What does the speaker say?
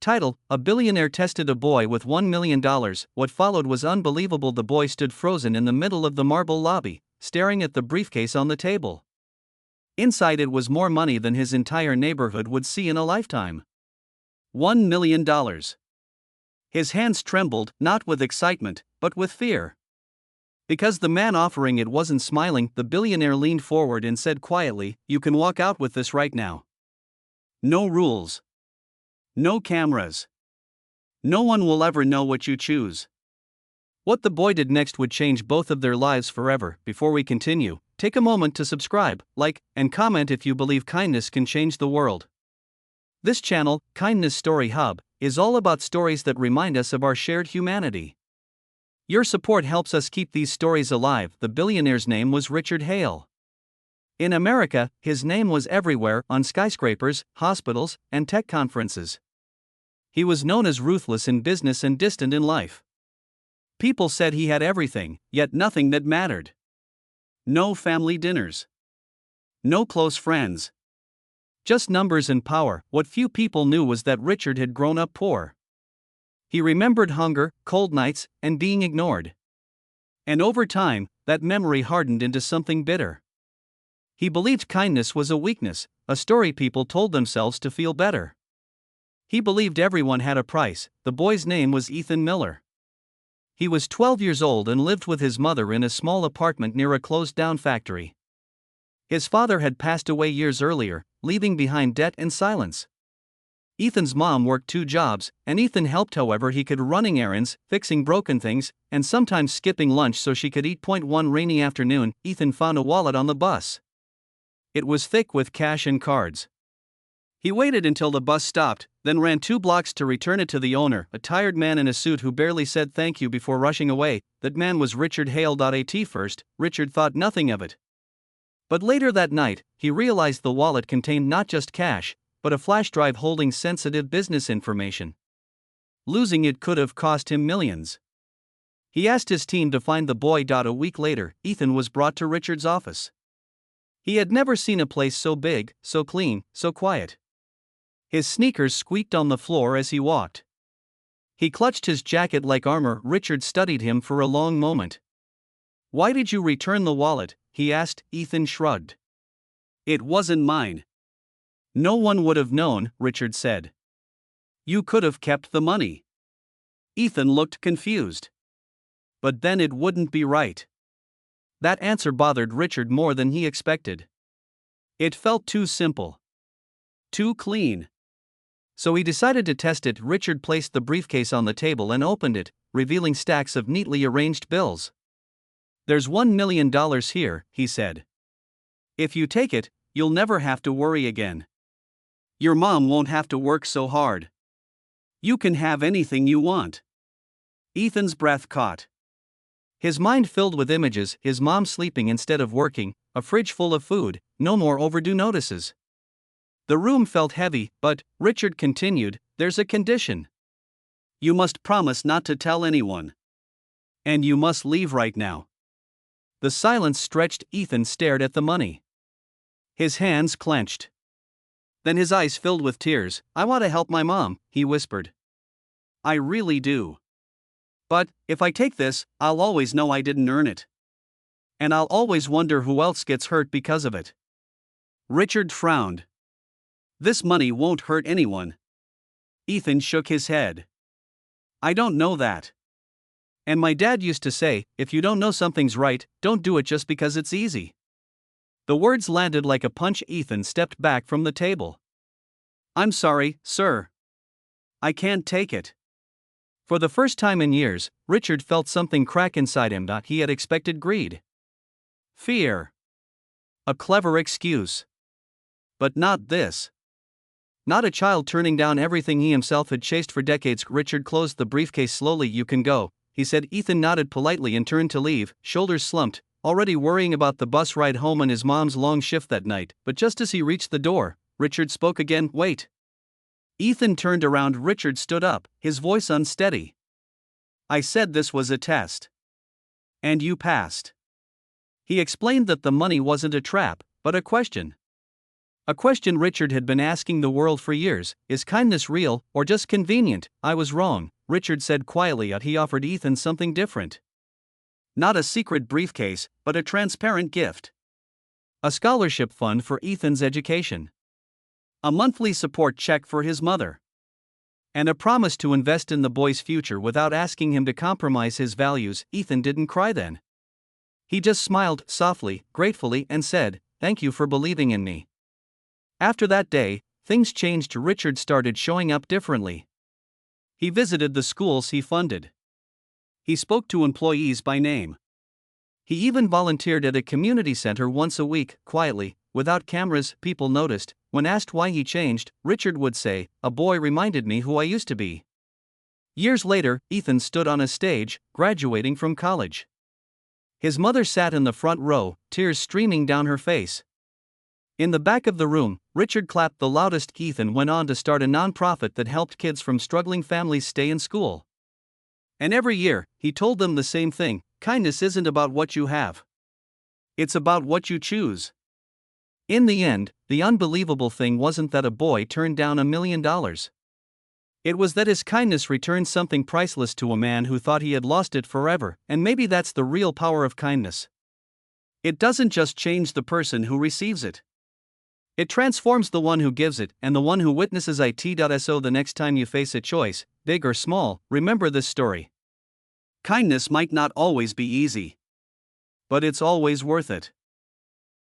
Title: A billionaire tested a boy with $1 million. What followed was unbelievable. The boy stood frozen in the middle of the marble lobby, staring at the briefcase on the table. Inside it was more money than his entire neighborhood would see in a lifetime. $1 million. His hands trembled, not with excitement, but with fear. Because the man offering it wasn't smiling, the billionaire leaned forward and said quietly, "You can walk out with this right now. No rules. No cameras. No one will ever know what you choose." What the boy did next would change both of their lives forever. Before we continue, take a moment to subscribe, like, and comment if you believe kindness can change the world. This channel, Kindness Story Hub, is all about stories that remind us of our shared humanity. Your support helps us keep these stories alive. The billionaire's name was Richard Hale. In America, his name was everywhere, on skyscrapers, hospitals, and tech conferences. He was known as ruthless in business and distant in life. People said he had everything, yet nothing that mattered. No family dinners. No close friends. Just numbers and power. What few people knew was that Richard had grown up poor. He remembered hunger, cold nights, and being ignored. And over time, that memory hardened into something bitter. He believed kindness was a weakness, a story people told themselves to feel better. He believed everyone had a price. The boy's name was Ethan Miller. He was 12 years old and lived with his mother in a small apartment near a closed-down factory. His father had passed away years earlier, leaving behind debt and silence. Ethan's mom worked 2 jobs, and Ethan helped however he could, running errands, fixing broken things, and sometimes skipping lunch so she could eat. One rainy afternoon, Ethan found a wallet on the bus. It was thick with cash and cards. He waited until the bus stopped, then ran 2 blocks to return it to the owner, a tired man in a suit who barely said thank you before rushing away. That man was Richard Hale. At first, Richard thought nothing of it. But later that night, he realized the wallet contained not just cash, but a flash drive holding sensitive business information. Losing it could have cost him millions. He asked his team to find the boy. A week later, Ethan was brought to Richard's office. He had never seen a place so big, so clean, so quiet. His sneakers squeaked on the floor as he walked. He clutched his jacket like armor. Richard studied him for a long moment. "Why did you return the wallet?" he asked. Ethan shrugged. "It wasn't mine." "No one would have known," Richard said. "You could have kept the money." Ethan looked confused. "But then it wouldn't be right." That answer bothered Richard more than he expected. It felt too simple. Too clean. So he decided to test it. Richard placed the briefcase on the table and opened it, revealing stacks of neatly arranged bills. "There's $1 million here," he said. "If you take it, you'll never have to worry again. Your mom won't have to work so hard. You can have anything you want." Ethan's breath caught. His mind filled with images: his mom sleeping instead of working, a fridge full of food, no more overdue notices. The room felt heavy, but, Richard continued, "There's a condition. You must promise not to tell anyone. And you must leave right now." The silence stretched. Ethan stared at the money. His hands clenched. Then his eyes filled with tears. "I want to help my mom," he whispered. "I really do. But, if I take this, I'll always know I didn't earn it. And I'll always wonder who else gets hurt because of it." Richard frowned. "This money won't hurt anyone." Ethan shook his head. "I don't know that. And my dad used to say, if you don't know something's right, don't do it just because it's easy." The words landed like a punch. Ethan stepped back from the table. "I'm sorry, sir. I can't take it." For the first time in years, Richard felt something crack inside him. He had expected greed. Fear. A clever excuse. But not this. Not a child turning down everything he himself had chased for decades. Richard closed the briefcase slowly. "You can go," he said. Ethan nodded politely and turned to leave, shoulders slumped, already worrying about the bus ride home and his mom's long shift that night. But just as he reached the door, Richard spoke again. "Wait." Ethan turned around. Richard stood up, his voice unsteady. "I said this was a test. And you passed." He explained that the money wasn't a trap, but a question. A question Richard had been asking the world for years: is kindness real, or just convenient? I was wrong, Richard said quietly as he offered Ethan something different. Not a secret briefcase, but a transparent gift. A scholarship fund for Ethan's education. A monthly support check for his mother. And a promise to invest in the boy's future without asking him to compromise his values. Ethan didn't cry then. He just smiled, softly, gratefully, and said, "Thank you for believing in me." After that day, things changed. Richard started showing up differently. He visited the schools he funded. He spoke to employees by name. He even volunteered at a community center once a week, quietly, without cameras. People noticed. When asked why he changed, Richard would say, "A boy reminded me who I used to be." Years later, Ethan stood on a stage, graduating from college. His mother sat in the front row, tears streaming down her face. In the back of the room, Richard clapped the loudest. Ethan went on to start a nonprofit that helped kids from struggling families stay in school. And every year, he told them the same thing: kindness isn't about what you have. It's about what you choose. In the end, the unbelievable thing wasn't that a boy turned down $1 million. It was that his kindness returned something priceless to a man who thought he had lost it forever. And maybe that's the real power of kindness. It doesn't just change the person who receives it. It transforms the one who gives it and the one who witnesses it. So the next time you face a choice, big or small, remember this story. Kindness might not always be easy, but it's always worth it.